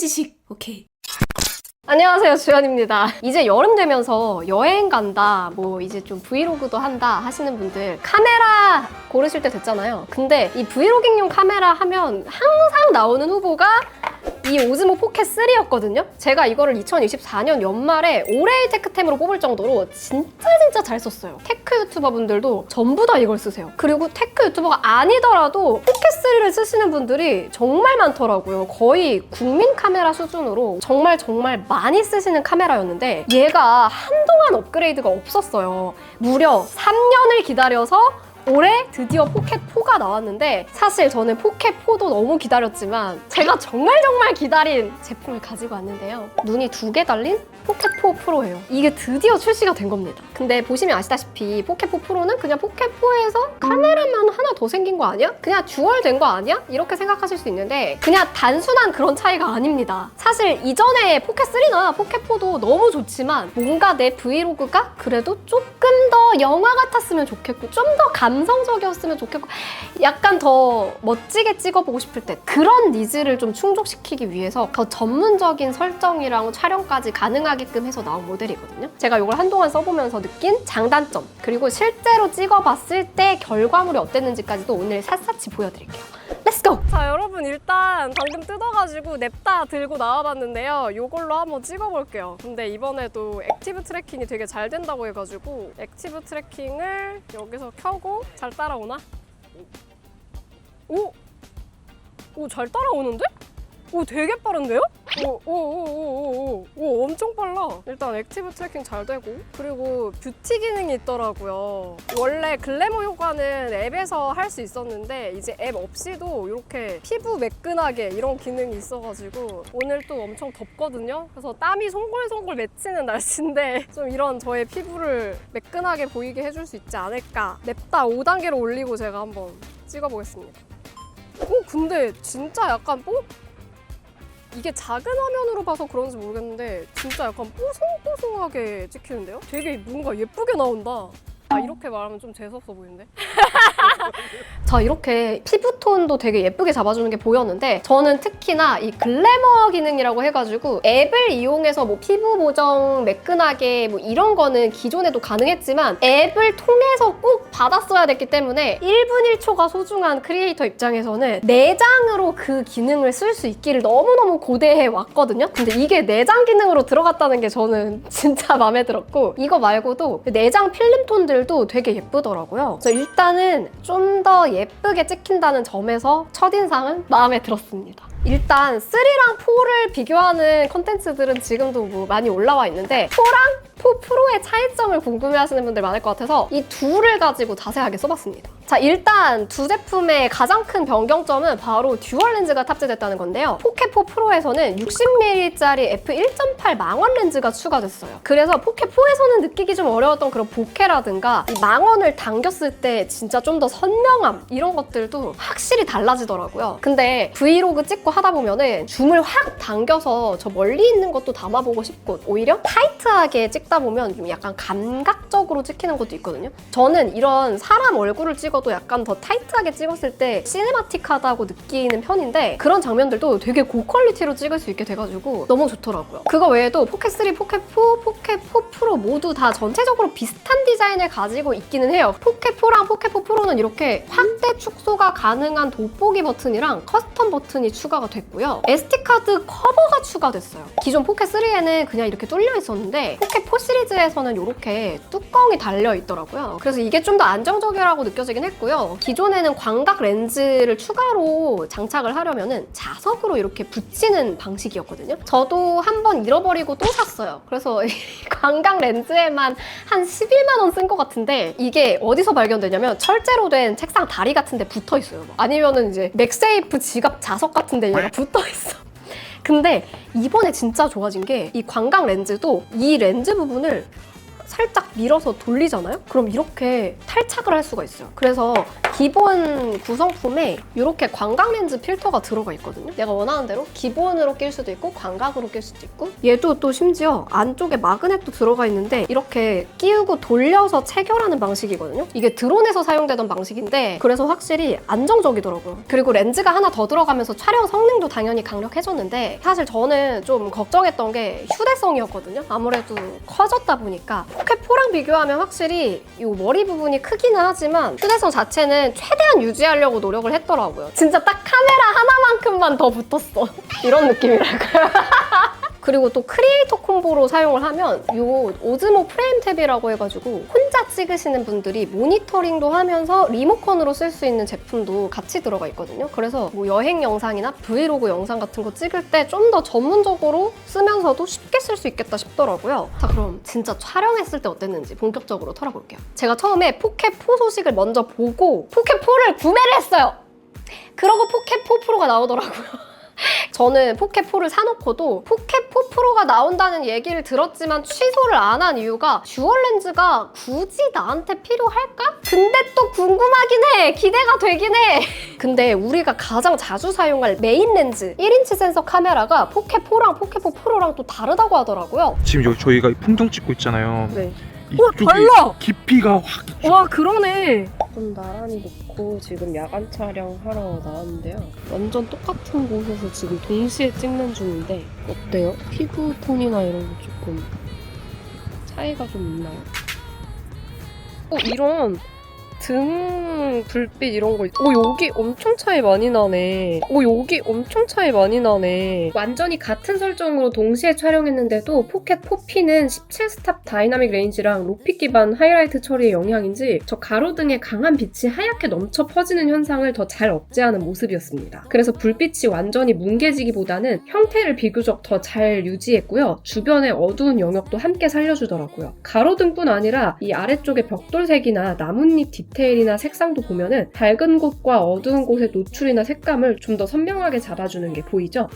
지식. 오케이. 안녕하세요, 주연입니다. 이제 여름 되면서 여행 간다, 뭐 이제 좀 브이로그도 한다 하시는 분들 카메라 고르실 때 됐잖아요. 근데 이 브이로깅용 카메라 하면 항상 나오는 후보가 이 오즈모 포켓 3였거든요. 제가 이거를 2024년 연말에 올해의 테크템으로 뽑을 정도로 진짜 잘 썼어요. 테크 유튜버 분들도 전부 다 이걸 쓰세요. 그리고 테크 유튜버가 아니더라도 포켓 3를 쓰시는 분들이 정말 많더라고요. 거의 국민 카메라 수준으로 정말 많이 쓰시는 카메라였는데 얘가 한동안 업그레이드가 없었어요. 무려 3년을 기다려서 올해 드디어 포켓4가 나왔는데, 사실 저는 포켓4도 너무 기다렸지만 제가 정말 기다린 제품을 가지고 왔는데요. 눈이 2개 달린 포켓4 프로예요. 이게 드디어 출시가 된 겁니다. 근데 보시면 아시다시피 포켓4 프로는 그냥 포켓4에서 카메라만 하나 더 생긴 거 아니야? 그냥 듀얼된 거 아니야? 이렇게 생각하실 수 있는데 그냥 단순한 그런 차이가 아닙니다. 사실 이전에 포켓3나 포켓4도 너무 좋지만 뭔가 내 브이로그가 그래도 조금 더 영화 같았으면 좋겠고 좀 더 감성적이었으면 좋겠고 약간 더 멋지게 찍어보고 싶을 때 그런 니즈를 좀 충족시키기 위해서 더 전문적인 설정이랑 촬영까지 가능하게끔 해서 나온 모델이거든요. 제가 이걸 한동안 써보면서 느낀 장단점, 그리고 실제로 찍어봤을 때 결과물이 어땠는지까지도 오늘 샅샅이 보여드릴게요. 렛츠고! 자, 여러분 일단 방금 뜯어가지고 냅다 들고 나와봤는데요. 이걸로 한번 찍어볼게요. 근데 이번에도 액티브 트래킹이 되게 잘 된다고 해가지고 액티브 트래킹을 여기서 켜고 잘 따라오나? 오! 오, 잘 따라오는데? 오, 되게 빠른데요? 오, 엄청 빨라. 일단 액티브 트래킹 잘 되고, 그리고 뷰티 기능이 있더라고요. 원래 글래머 효과는 앱에서 할 수 있었는데 이제 앱 없이도 이렇게 피부 매끈하게 이런 기능이 있어가지고 오늘 또 엄청 덥거든요. 그래서 땀이 송골송골 맺히는 날씨인데 좀 이런 저의 피부를 매끈하게 보이게 해줄 수 있지 않을까. 냅다 5단계로 올리고 제가 한번 찍어보겠습니다. 근데 진짜 약간 이게 작은 화면으로 봐서 그런지 모르겠는데 진짜 약간 뽀송뽀송하게 찍히는데요? 되게 뭔가 예쁘게 나온다. 아, 이렇게 말하면 좀 재수없어 보이는데? 자, 이렇게 피부톤도 되게 예쁘게 잡아주는 게 보였는데 저는 특히나 이 글래머 기능이라고 해가지고 앱을 이용해서 뭐 피부 보정 매끈하게 뭐 이런 거는 기존에도 가능했지만 앱을 통해서 꼭 받았어야 됐기 때문에 1분 1초가 소중한 크리에이터 입장에서는 내장으로 그 기능을 쓸 수 있기를 너무너무 고대해 왔거든요. 근데 이게 내장 기능으로 들어갔다는 게 저는 진짜 마음에 들었고, 이거 말고도 내장 필름톤들 도 되게 예쁘더라고요. 그래서 일단은 좀 더 예쁘게 찍힌다는 점에서 첫인상은 마음에 들었습니다. 일단 3랑 4를 비교하는 컨텐츠들은 지금도 뭐 많이 올라와 있는데 4랑 4 프로의 차이점을 궁금해하시는 분들 많을 것 같아서 이 둘을 가지고 자세하게 써봤습니다. 자, 일단 두 제품의 가장 큰 변경점은 바로 듀얼 렌즈가 탑재됐다는 건데요. 포켓4 프로에서는 60mm짜리 f1.8 망원 렌즈가 추가됐어요. 그래서 포켓4에서는 느끼기 좀 어려웠던 그런 보케라든가 이 망원을 당겼을 때 진짜 좀 더 선명함 이런 것들도 확실히 달라지더라고요. 근데 브이로그 찍고 하다 보면은 줌을 확 당겨서 저 멀리 있는 것도 담아보고 싶고 오히려 타이트하게 찍다 보면 좀 약간 감각적으로 찍히는 것도 있거든요. 저는 이런 사람 얼굴을 찍어도 약간 더 타이트하게 찍었을 때 시네마틱하다고 느끼는 편인데 그런 장면들도 되게 고퀄리티로 찍을 수 있게 돼가지고 너무 좋더라고요. 그거 외에도 포켓3, 포켓4, 포켓4 프로 모두 다 전체적으로 비슷한 디자인을 가지고 있기는 해요. 포켓4랑 포켓4 프로는 이렇게 확대 축소가 가능한 돋보기 버튼이랑 커스텀 버튼이 추가가 됐고요. SD카드 커버가 추가됐어요. 기존 포켓3에는 그냥 이렇게 뚫려 있었는데 포켓4 시리즈에서는 이렇게 뚜껑이 달려 있더라고요. 그래서 이게 좀 더 안정적이라고 느껴지긴 했고요. 기존에는 광각 렌즈를 추가로 장착을 하려면은 자석으로 이렇게 붙이는 방식이었거든요. 저도 한번 잃어버리고 또 샀어요. 그래서 광각 렌즈에만 한 11만 원 쓴 것 같은데 이게 어디서 발견되냐면 철제로 된 책상 다리 같은 데 붙어 있어요. 아니면은 이제 맥세이프 지갑 자석 같은 데 얘가 붙어 있어. 근데 이번에 진짜 좋아진 게 이 광각 렌즈도 이 렌즈 부분을 살짝 밀어서 돌리잖아요? 그럼 이렇게 탈착을 할 수가 있어요. 그래서 기본 구성품에 이렇게 광각 렌즈 필터가 들어가 있거든요. 내가 원하는 대로 기본으로 낄 수도 있고 광각으로 낄 수도 있고, 얘도 또 심지어 안쪽에 마그넷도 들어가 있는데 이렇게 끼우고 돌려서 체결하는 방식이거든요. 이게 드론에서 사용되던 방식인데 그래서 확실히 안정적이더라고요. 그리고 렌즈가 하나 더 들어가면서 촬영 성능도 당연히 강력해졌는데, 사실 저는 좀 걱정했던 게 휴대성이었거든요. 아무래도 커졌다 보니까 포켓4랑 비교하면 확실히 이 머리 부분이 크기는 하지만 휴대성 자체는 최대한 유지하려고 노력을 했더라고요. 진짜 딱 카메라 하나만큼만 더 붙었어. 이런 느낌이랄까요? 그리고 또 크리에이터 콤보로 사용을 하면 이 오즈모 프레임 탭이라고 해가지고 혼자 찍으시는 분들이 모니터링도 하면서 리모컨으로 쓸 수 있는 제품도 같이 들어가 있거든요. 그래서 뭐 여행 영상이나 브이로그 영상 같은 거 찍을 때 좀 더 전문적으로 쓰면서도 쉽게 쓸 수 있겠다 싶더라고요. 자, 그럼 진짜 촬영했을 때 어땠는지 본격적으로 털어볼게요. 제가 처음에 포켓4 소식을 먼저 보고 포켓4를 구매를 했어요. 그러고 포켓4 프로가 나오더라고요. 저는 포켓4를 사놓고도 포켓4 프로가 나온다는 얘기를 들었지만 취소를 안 한 이유가 듀얼 렌즈가 굳이 나한테 필요할까? 근데 또 궁금하긴 해. 기대가 되긴 해. 근데 우리가 가장 자주 사용할 메인 렌즈 1인치 센서 카메라가 포켓4랑 포켓4 프로랑 또 다르다고 하더라고요. 지금 여기 저희가 풍경 찍고 있잖아요. 네. 이쪽이 달라! 깊이가 확. 와, 그러네. 좀 나란히 놓고 지금 야간 촬영하러 나왔는데요. 완전 똑같은 곳에서 지금 동시에 찍는 중인데 어때요? 피부 톤이나 이런 거 조금 차이가 좀 있나요? 이런 등 불빛 이런 거 여기 엄청 차이 많이 나네. 여기 엄청 차이 많이 나네. 완전히 같은 설정으로 동시에 촬영했는데도 포켓 4P는 17스탑 다이나믹 레인지랑 로핏 기반 하이라이트 처리의 영향인지 저 가로등의 강한 빛이 하얗게 넘쳐 퍼지는 현상을 더 잘 억제하는 모습이었습니다. 그래서 불빛이 완전히 뭉개지기보다는 형태를 비교적 더 잘 유지했고요. 주변의 어두운 영역도 함께 살려주더라고요. 가로등뿐 아니라 이 아래쪽의 벽돌색이나 나뭇잎 디테일이나 색상도 보면은 밝은 곳과 어두운 곳의 노출이나 색감을 좀 더 선명하게 잡아주는 게 보이죠?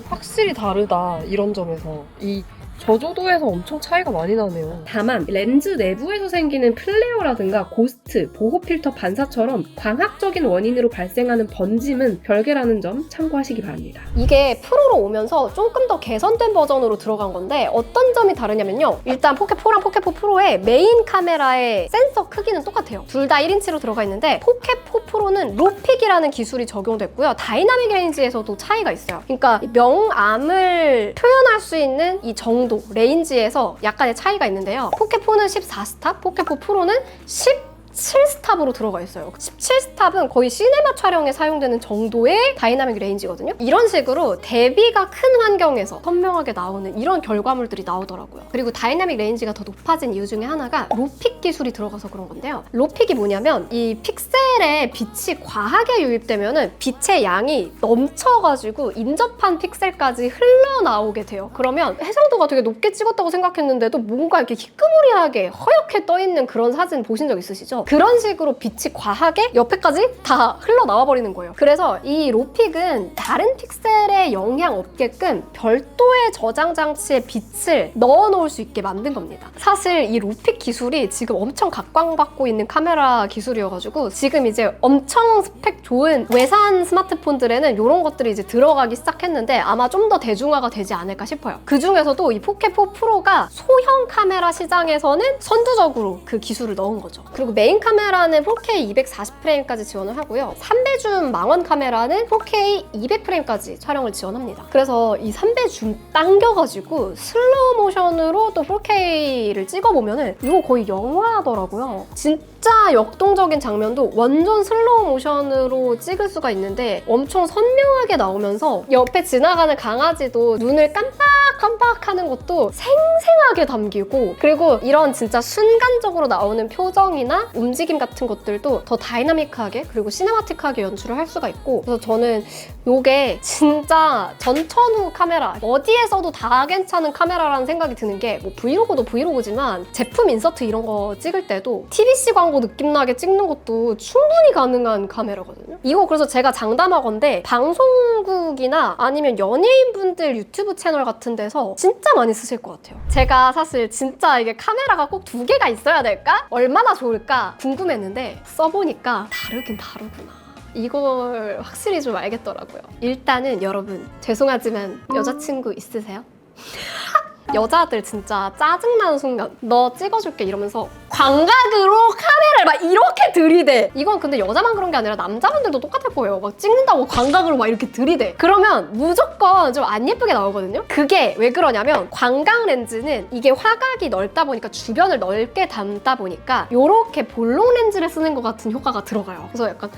확실히 다르다, 이런 점에서. 이 저조도에서 엄청 차이가 많이 나네요. 다만 렌즈 내부에서 생기는 플레어라든가 고스트, 보호 필터 반사처럼 광학적인 원인으로 발생하는 번짐은 별개라는 점 참고하시기 바랍니다. 이게 프로로 오면서 조금 더 개선된 버전으로 들어간 건데 어떤 점이 다르냐면요. 일단 포켓4랑 포켓4 프로의 메인 카메라의 센서 크기는 똑같아요. 둘 다 1인치로 들어가 있는데 포켓4 프로는 로픽이라는 기술이 적용됐고요. 다이나믹 레인지에서도 차이가 있어요. 그러니까 명암을 표현할 수 있는 이 정도 레인지에서 약간의 차이가 있는데요. 포켓4는 14스탑, 포켓4 프로는 17스탑으로 들어가 있어요. 17스탑은 거의 시네마 촬영에 사용되는 정도의 다이나믹 레인지거든요. 이런 식으로 대비가 큰 환경에서 선명하게 나오는 이런 결과물들이 나오더라고요. 그리고 다이나믹 레인지가 더 높아진 이유 중에 하나가 로픽 기술이 들어가서 그런 건데요. 로픽이 뭐냐면 이 픽셀에 빛이 과하게 유입되면은 빛의 양이 넘쳐가지고 인접한 픽셀까지 흘러나오게 돼요. 그러면 해상도가 되게 높게 찍었다고 생각했는데도 뭔가 이렇게 희끄무리하게 허옇게 떠있는 그런 사진 보신 적 있으시죠? 그런 식으로 빛이 과하게 옆에까지 다 흘러나와 버리는 거예요. 그래서 이 로픽은 다른 픽셀에 영향 없게끔 별도의 저장 장치에 빛을 넣어 놓을 수 있게 만든 겁니다. 사실 이 로픽 기술이 지금 엄청 각광받고 있는 카메라 기술이어가지고 지금 이제 엄청 스펙 좋은 외산 스마트폰들에는 이런 것들이 이제 들어가기 시작했는데 아마 좀 더 대중화가 되지 않을까 싶어요. 그 중에서도 이 포켓4 프로가 소형 카메라 시장에서는 선두적으로 그 기술을 넣은 거죠. 그리고 메인 카메라는 4K 240프레임까지 지원을 하고요. 3배 줌 망원 카메라는 4K 200프레임까지 촬영을 지원합니다. 그래서 이 3배 줌 당겨가지고 슬로우 모션으로 또 4K를 찍어보면은 이거 거의 영화더라고요. 진짜 역동적인 장면도 완전 슬로우 모션으로 찍을 수가 있는데 엄청 선명하게 나오면서 옆에 지나가는 강아지도 눈을 깜빡깜빡 하는 것도 생생하게 담기고, 그리고 이런 진짜 순간적으로 나오는 표정이나 움직임 같은 것들도 더 다이나믹하게 그리고 시네마틱하게 연출을 할 수가 있고, 그래서 저는 이게 진짜 전천후 카메라, 어디에 써도 다 괜찮은 카메라라는 생각이 드는 게, 뭐 브이로그도 브이로그지만 제품 인서트 이런 거 찍을 때도 TBC 광고 느낌 나게 찍는 것도 충분히 가능한 카메라거든요. 이거 그래서 제가 장담하건대 방송국이나 아니면 연예인분들 유튜브 채널 같은 데서 해서 진짜 많이 쓰실 것 같아요. 제가 사실 진짜 이게 카메라가 꼭 2개가 있어야 될까? 얼마나 좋을까? 궁금했는데 써보니까 다르긴 다르구나. 이걸 확실히 좀 알겠더라고요. 일단은 여러분, 죄송하지만 여자친구 있으세요? 여자들 진짜 짜증나는 순간 너 찍어줄게 이러면서 광각으로 카메라를 막 이렇게 들이대. 이건 근데 여자만 그런 게 아니라 남자분들도 똑같을 거예요. 막 찍는다고 광각으로 막 이렇게 들이대. 그러면 무조건 좀 안 예쁘게 나오거든요. 그게 왜 그러냐면 광각 렌즈는 이게 화각이 넓다 보니까 주변을 넓게 담다 보니까 이렇게 볼록 렌즈를 쓰는 것 같은 효과가 들어가요. 그래서 약간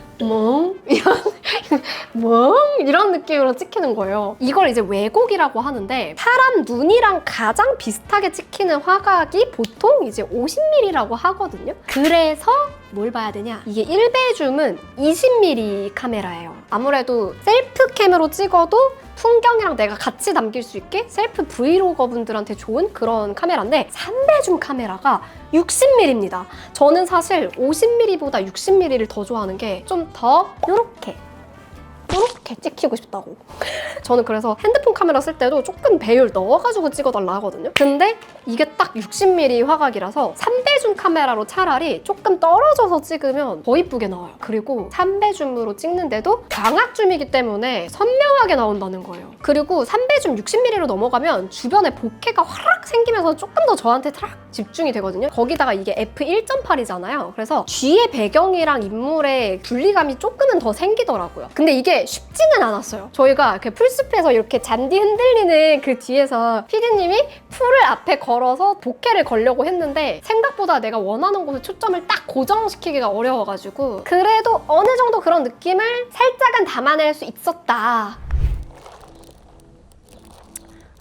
이런 느낌으로 찍히는 거예요. 이걸 이제 왜곡이라고 하는데 사람 눈이랑 가장 비슷하게 찍히는 화각이 보통 이제 50mm라고 하거든요. 그래서 뭘 봐야 되냐? 이게 1배줌은 20mm 카메라예요. 아무래도 셀프캠으로 찍어도 풍경이랑 내가 같이 남길 수 있게 셀프 브이로거 분들한테 좋은 그런 카메라인데 3배줌 카메라가 60mm입니다. 저는 사실 50mm보다 60mm를 더 좋아하는 게 좀 더 이렇게 찍히고 싶다고. 저는 그래서 핸드폰 카메라 쓸 때도 조금 배율 넣어가지고 찍어달라 하거든요. 근데 이게 딱 60mm 화각이라서 3배줌 카메라로 차라리 조금 떨어져서 찍으면 더 이쁘게 나와요. 그리고 3배줌으로 찍는데도 광학줌이기 때문에 선명하게 나온다는 거예요. 그리고 3배줌 60mm로 넘어가면 주변에 보케가 화락 생기면서 조금 더 저한테 탁 집중이 되거든요. 거기다가 이게 f1.8이잖아요. 그래서 뒤의 배경이랑 인물의 분리감이 조금은 더 생기더라고요. 근데 이게 쉽지는 않았어요. 저희가 이렇게 풀숲에서 이렇게 잔디 흔들리는 그 뒤에서 PD님이 풀을 앞에 걸어서 보케를 걸려고 했는데 생각보다 내가 원하는 곳에 초점을 딱 고정시키기가 어려워가지고 그래도 어느 정도 그런 느낌을 살짝은 담아낼 수 있었다.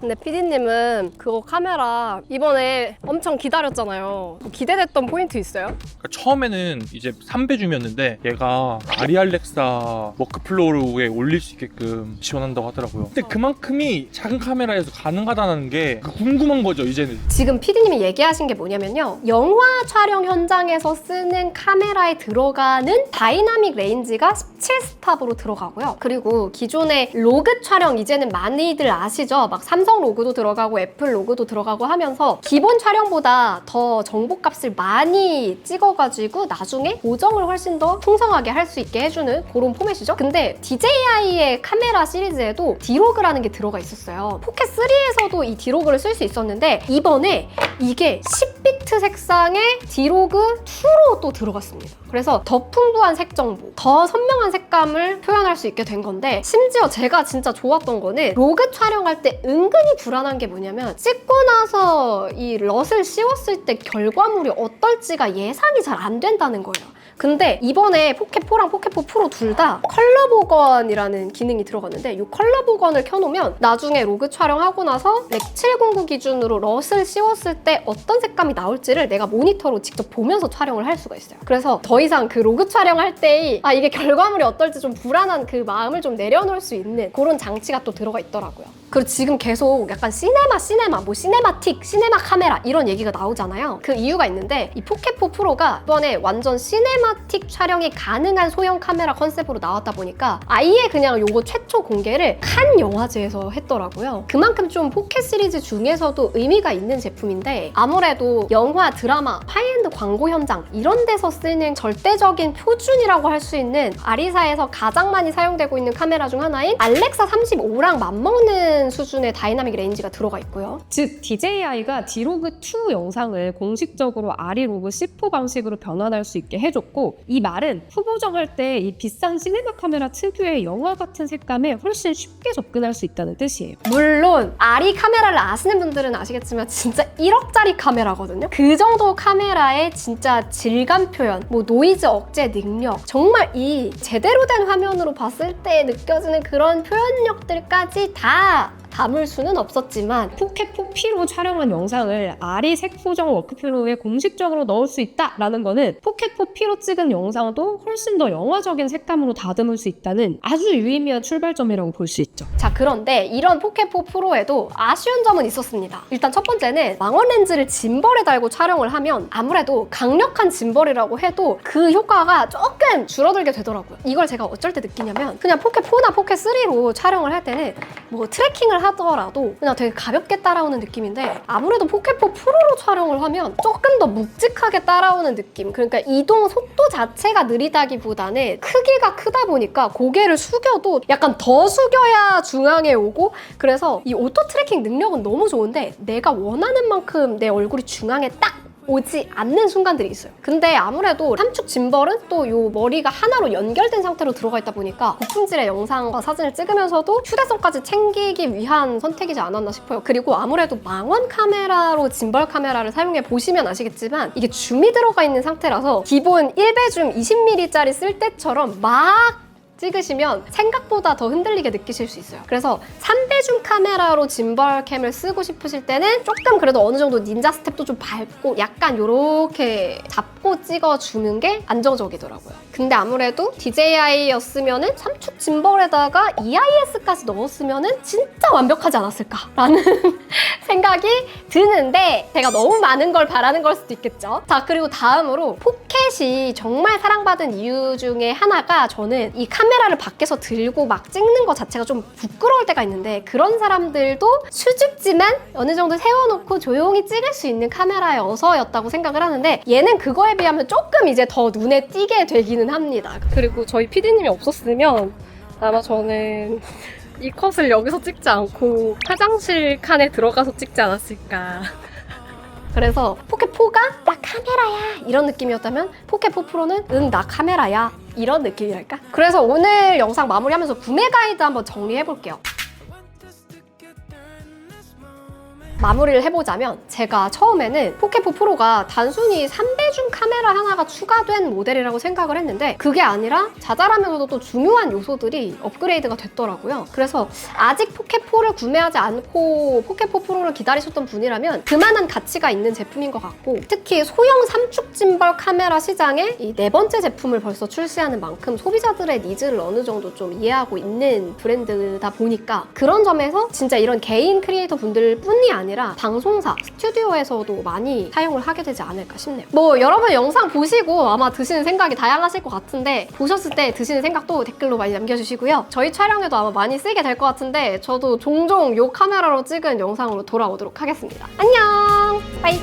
근데 PD님은 그거 카메라 이번에 엄청 기다렸잖아요. 기대됐던 포인트 있어요? 그러니까 처음에는 이제 3배줌이었는데 얘가 아리알렉사 워크플로우에 올릴 수 있게끔 지원한다고 하더라고요. 근데 그만큼이 작은 카메라에서 가능하다는 게 궁금한 거죠, 이제는. 지금 PD님이 얘기하신 게 뭐냐면요. 영화 촬영 현장에서 쓰는 카메라에 들어가는 다이나믹 레인지가 17스탑으로 들어가고요. 그리고 기존의 로그 촬영 이제는 많이들 아시죠? 막 삼성 로고도 들어가고 애플 로고도 들어가고 하면서 기본 촬영보다 더 정보값을 많이 찍어가지고 나중에 보정을 훨씬 더 풍성하게 할 수 있게 해주는 그런 포맷이죠. 근데 DJI의 카메라 시리즈에도 디로그라는 게 들어가 있었어요. 포켓3에서도 이 디로그를 쓸 수 있었는데 이번에 이게 10비트 색상의 디로그 2로 또 들어갔습니다. 그래서 더 풍부한 색 정보, 더 선명한 색감을 표현할 수 있게 된 건데 심지어 제가 진짜 좋았던 거는 로그 촬영할 때 은근히 불안한 게 뭐냐면 찍고 나서 이 럿을 씌웠을 때 결과물이 어떨지가 예상이 잘 안 된다는 거예요. 근데 이번에 포켓4랑 포켓4 프로 둘 다 컬러 복원이라는 기능이 들어갔는데 이 컬러 복원을 켜놓으면 나중에 로그 촬영하고 나서 렉 709 기준으로 럿을 씌웠을 때 어떤 색감이 나올지를 내가 모니터로 직접 보면서 촬영을 할 수가 있어요. 그래서 더 이상 그 로그 촬영할 때 이게 결과물이 어떨지 좀 불안한 그 마음을 좀 내려놓을 수 있는 그런 장치가 또 들어가 있더라고요. 그리고 지금 계속 약간 시네마, 뭐 시네마틱, 시네마 카메라 이런 얘기가 나오잖아요. 그 이유가 있는데 이 포켓4 프로가 이번에 완전 시네마틱 촬영이 가능한 소형 카메라 컨셉으로 나왔다 보니까 아예 그냥 요거 최초 공개를 칸 영화제에서 했더라고요. 그만큼 좀 포켓 시리즈 중에서도 의미가 있는 제품인데 아무래도 영화, 드라마, 하이엔드 광고 현장 이런 데서 쓰는 절대적인 표준이라고 할 수 있는 아리사에서 가장 많이 사용되고 있는 카메라 중 하나인 알렉사 35랑 맞먹는 수준의 다이나믹 레인지가 들어가 있고요. 즉 DJI가 디로그2 영상을 공식적으로 아리로그 C4 방식으로 변환할 수 있게 해줬고 이 말은 후보정할 때 이 비싼 시네마 카메라 특유의 영화 같은 색감에 훨씬 쉽게 접근할 수 있다는 뜻이에요. 물론 아리 카메라를 아시는 분들은 아시겠지만 진짜 1억짜리 카메라거든요. 그 정도 카메라의 진짜 질감 표현, 뭐 노이즈 억제 능력, 정말 이 제대로 된 화면으로 봤을 때 느껴지는 그런 표현력들까지 다 담을 수는 없었지만 포켓4 P로 촬영한 영상을 아리 색소정 워크플로우에 공식적으로 넣을 수 있다라는 거는 포켓4 P로 찍은 영상도 훨씬 더 영화적인 색감으로 다듬을 수 있다는 아주 유의미한 출발점이라고 볼 수 있죠. 자, 그런데 이런 포켓4 프로에도 아쉬운 점은 있었습니다. 일단 첫 번째는 망원 렌즈를 짐벌에 달고 촬영을 하면 아무래도 강력한 짐벌이라고 해도 그 효과가 조금 줄어들게 되더라고요. 이걸 제가 어쩔 때 느끼냐면 그냥 포켓4나 포켓3로 촬영을 할 때는 뭐 트래킹을 하더라도 그냥 되게 가볍게 따라오는 느낌인데 아무래도 포켓4 프로로 촬영을 하면 조금 더 묵직하게 따라오는 느낌. 그러니까 이동 속도 자체가 느리다기보다는 크기가 크다 보니까 고개를 숙여도 약간 더 숙여야 중앙에 오고, 그래서 이 오토 트래킹 능력은 너무 좋은데 내가 원하는 만큼 내 얼굴이 중앙에 딱 오지 않는 순간들이 있어요. 근데 아무래도 삼축 짐벌은 또 요 머리가 하나로 연결된 상태로 들어가 있다 보니까 고품질의 영상과 사진을 찍으면서도 휴대성까지 챙기기 위한 선택이지 않았나 싶어요. 그리고 아무래도 망원 카메라로 짐벌 카메라를 사용해 보시면 아시겠지만 이게 줌이 들어가 있는 상태라서 기본 1배 줌 20mm짜리 쓸 때처럼 막 찍으시면 생각보다 더 흔들리게 느끼실 수 있어요. 그래서 3배 줌 카메라로 짐벌캠을 쓰고 싶으실 때는 조금 그래도 어느 정도 닌자 스텝도 좀 밟고 약간 요렇게 잡고 찍어주는 게 안정적이더라고요. 근데 아무래도 DJI였으면은 삼축 짐벌에다가 EIS까지 넣었으면은 진짜 완벽하지 않았을까라는 생각이 드는데 제가 너무 많은 걸 바라는 걸 수도 있겠죠. 자, 그리고 다음으로 포켓이 정말 사랑받은 이유 중에 하나가 저는 이 카메라를 밖에서 들고 막 찍는 것 자체가 좀 부끄러울 때가 있는데 그런 사람들도 수줍지만 어느 정도 세워놓고 조용히 찍을 수 있는 카메라여서였다고 생각을 하는데 얘는 그거에 비하면 조금 이제 더 눈에 띄게 되기는 합니다. 그리고 저희 PD님이 없었으면 아마 저는 이 컷을 여기서 찍지 않고 화장실 칸에 들어가서 찍지 않았을까. 그래서 포켓4가 나 카메라야 이런 느낌이었다면 포켓4 프로는 응 나 카메라야 이런 느낌이랄까? 그래서 오늘 영상 마무리하면서 구매 가이드 한번 정리해볼게요. 마무리를 해보자면 제가 처음에는 포켓4 프로가 단순히 3배 줌 카메라 하나가 추가된 모델이라고 생각을 했는데 그게 아니라 자잘하면서도 또 중요한 요소들이 업그레이드가 됐더라고요. 그래서 아직 포켓4를 구매하지 않고 포켓4 프로를 기다리셨던 분이라면 그만한 가치가 있는 제품인 것 같고, 특히 소형 삼축 짐벌 카메라 시장에 이 네 번째 제품을 벌써 출시하는 만큼 소비자들의 니즈를 어느 정도 좀 이해하고 있는 브랜드다 보니까 그런 점에서 진짜 이런 개인 크리에이터 분들 뿐이 아니라 방송사, 스튜디오에서도 많이 사용을 하게 되지 않을까 싶네요. 뭐 여러분 영상 보시고 아마 드시는 생각이 다양하실 것 같은데 보셨을 때 드시는 생각도 댓글로 많이 남겨주시고요. 저희 촬영에도 아마 많이 쓰게 될 것 같은데 저도 종종 이 카메라로 찍은 영상으로 돌아오도록 하겠습니다. 안녕! 바이!